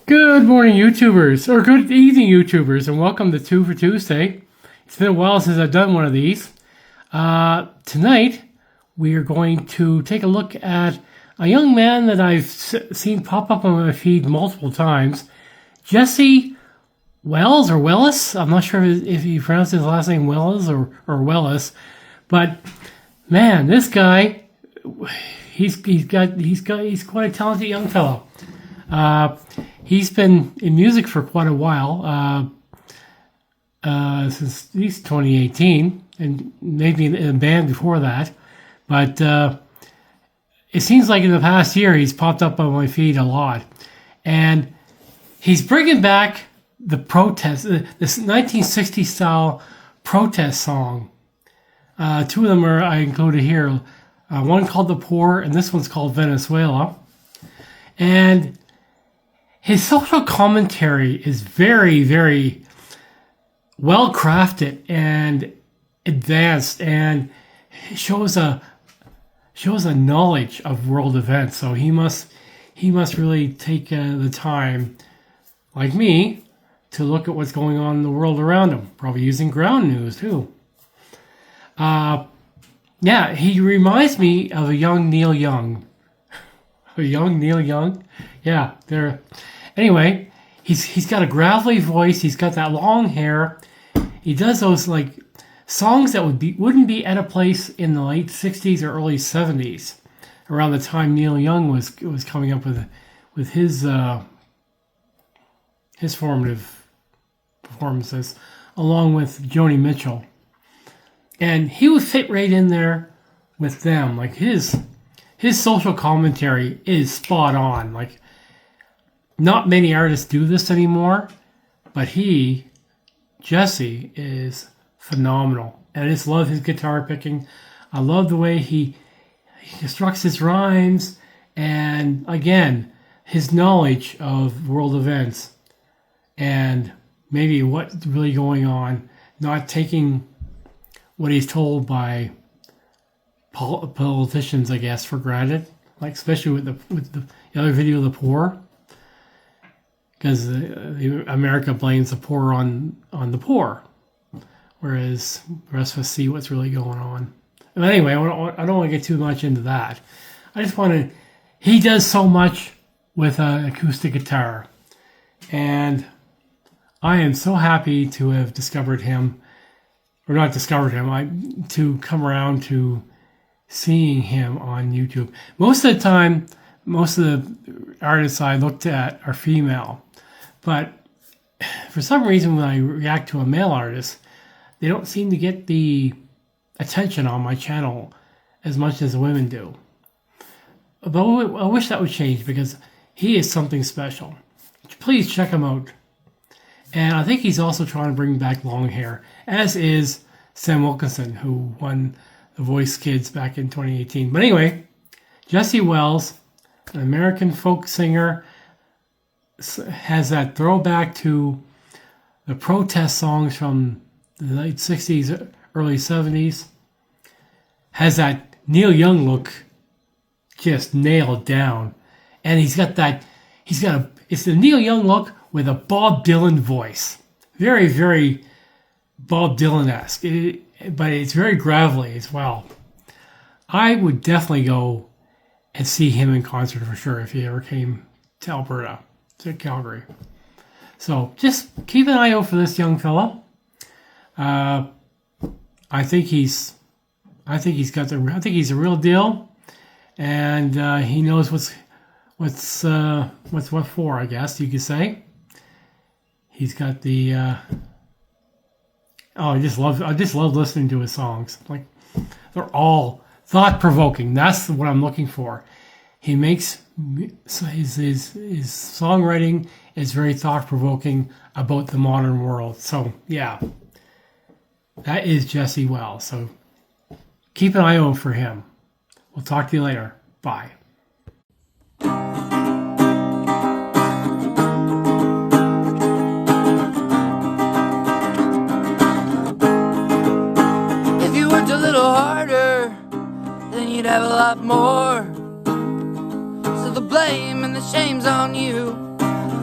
Good morning, YouTubers, or good evening, YouTubers, and welcome to Two for Tuesday. It's been a while since I've done one of these. Tonight, we are going to take a look at a young man that I've seen pop up on my feed multiple times, Jesse Wells or Wellis. I'm not sure if you pronounce his last name Wells or Wellis, but man, this guy, he's quite a talented young fellow. He's been in music for quite a while, since at least 2018, and maybe in a band before that. But it seems like in the past year he's popped up on my feed a lot. And he's bringing back the protest, this 1960s style protest song. Two of them I included here. One called The Poor, and this one's called Venezuela. And his social commentary is very, very well crafted and advanced, and shows a knowledge of world events. So he must really take the time, like me, to look at what's going on in the world around him. Probably using ground news too. Yeah, he reminds me of a young Neil Young. A young Neil Young? Yeah, there. Anyway, he's got a gravelly voice. He's got that long hair. He does those like songs that wouldn't be at a place in the late 60s or early 70s, around the time Neil Young was coming up with his formative performances, along with Joni Mitchell. And he would fit right in there with them. Like his social commentary is spot on. Like, not many artists do this anymore, but Jesse, is phenomenal. And I just love his guitar picking. I love the way he constructs his rhymes, and again, his knowledge of world events and maybe what's really going on, not taking what he's told by politicians, I guess, for granted. Like especially with the other video, The Poor, because America blames the poor on the poor, whereas the rest of us see what's really going on. But anyway, I don't want to get too much into that. I just want to. He does so much with an acoustic guitar, and I am so happy to have discovered him, or not discovered him. To come around to seeing him on YouTube. Most of the time, most of the artists I looked at are female. But for some reason, when I react to a male artist, they don't seem to get the attention on my channel as much as the women do. But I wish that would change, because he is something special. Please check him out. And I think he's also trying to bring back long hair, as is Sam Wilkinson, who won The Voice Kids back in 2018. But anyway, Jesse Wells, an American folk singer, has that throwback to the protest songs from the late 60s, early 70s. Has that Neil Young look just nailed down. And it's the Neil Young look with a Bob Dylan voice. Very, very Bob Dylan-esque. But it's very gravelly as well. I would definitely go and see him in concert for sure if he ever came to Alberta, to Calgary. So just keep an eye out for this young fellow. I think he's a real deal, and he knows what's what for, I guess you could say. He's got the I just love listening to his songs. Like, they're all thought provoking. That's what I'm looking for. He makes his songwriting is very thought provoking about the modern world. So yeah, that is Jesse Wells. So keep an eye out for him. We'll talk to you later. Bye. If you worked a little harder, then you'd have a lot more. So the blame and the shame's on you.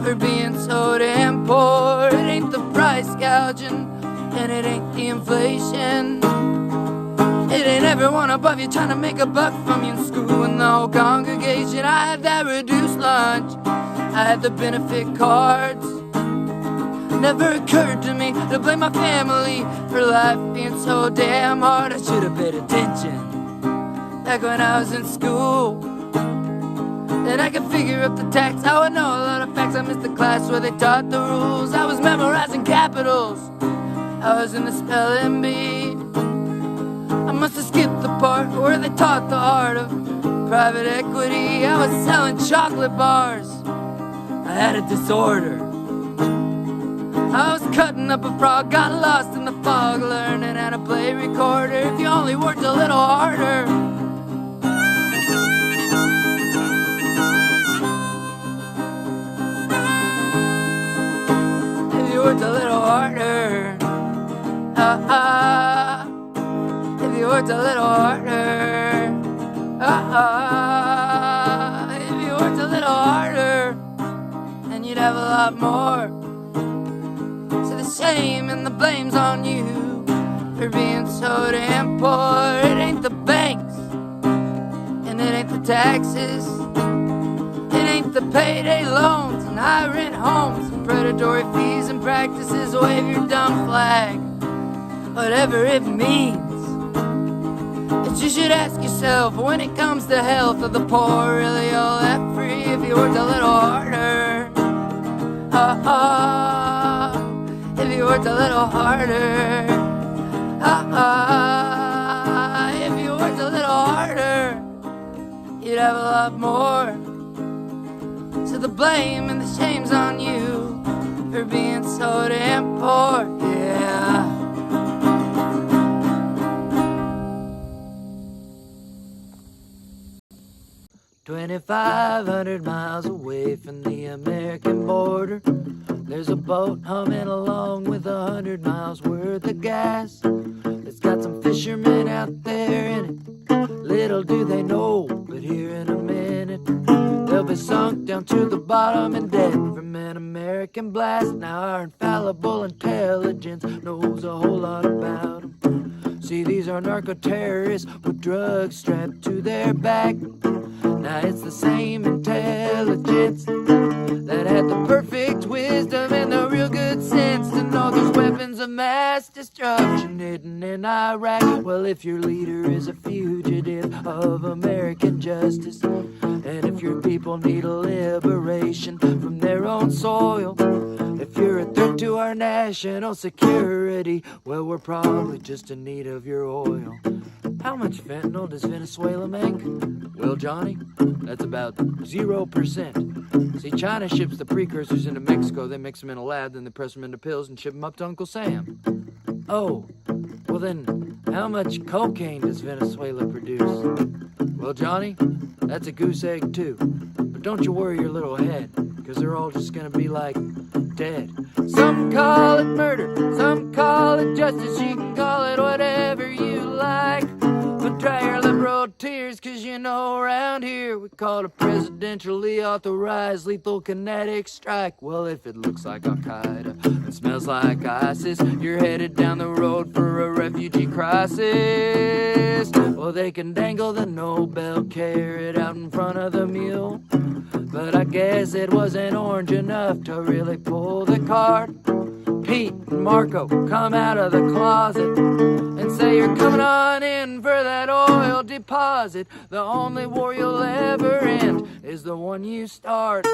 for being so damn poor. It ain't the price gouging, and it ain't the inflation. It ain't everyone above you trying to make a buck from you in school and the whole congregation. I had that reduced lunch, I had the benefit cards. Never occurred to me to blame my family for life being so damn hard. I should have paid attention back when I was in school. Then I could figure up the tax, I would know a lot of facts. I missed the class where they taught the rules. I was memorizing capitals, I was in the spelling bee. I must have skipped the part where they taught the art of private equity. I was selling chocolate bars, I had a disorder. I was cutting up a frog, got lost in the fog, learning how to play recorder. If you only worked a little harder. If you worked a little harder. If you worked a little harder. If you worked a little harder, then you'd have a lot more. So the shame and the blame's on you for being so damn poor. It ain't the banks, and it ain't the taxes. It ain't the payday loans and high rent homes and predatory fees and practices. Wave your dumb flag, whatever it means. But you should ask yourself, when it comes to health, are the poor really all that free? If you worked a little harder, if you worked a little harder, if you worked a little harder, you'd have a lot more. So the blame and the shame's on you for being so damn poor, yeah. 2,500 miles away from the American border, there's a boat humming along with 100 miles worth of gas. It's got some fishermen out there in it. Little do they know, but here in a minute they'll be sunk down to the bottom and dead from an American blast. Now our infallible intelligence knows a whole lot about them. See, these are narco-terrorists with drugs strapped to their back. Now it's the same intelligence that had the perfect wisdom and the real good sense to know there's weapons of mass destruction hidden in Iraq. Well, if your leader is a fugitive of American justice, and if your people need a liberation from their own soil, if you're a threat to our national security, well, we're probably just in need of your oil. How much fentanyl does Venezuela make? Well, Johnny, that's about 0%. See, China ships the precursors into Mexico, they mix them in a lab, then they press them into pills and ship them up to Uncle Sam. Oh, well then, how much cocaine does Venezuela produce? Well, Johnny, that's a goose egg too. But don't you worry your little head, because they're all just gonna be like dead. Some call it murder, some call it justice, you can call it whatever you like. But dry your liberal tears, cause you know around here we call it a presidentially authorized lethal kinetic strike. Well, if it looks like Al-Qaeda and smells like ISIS, you're headed down the road for a refugee crisis. Well, they can dangle the Nobel carrot out in front of the mule, but I guess it wasn't orange enough to really pull the cart. Pete and Marco, come out of the closet and say you're coming on in for that oil deposit. The only war you'll ever end is the one you start.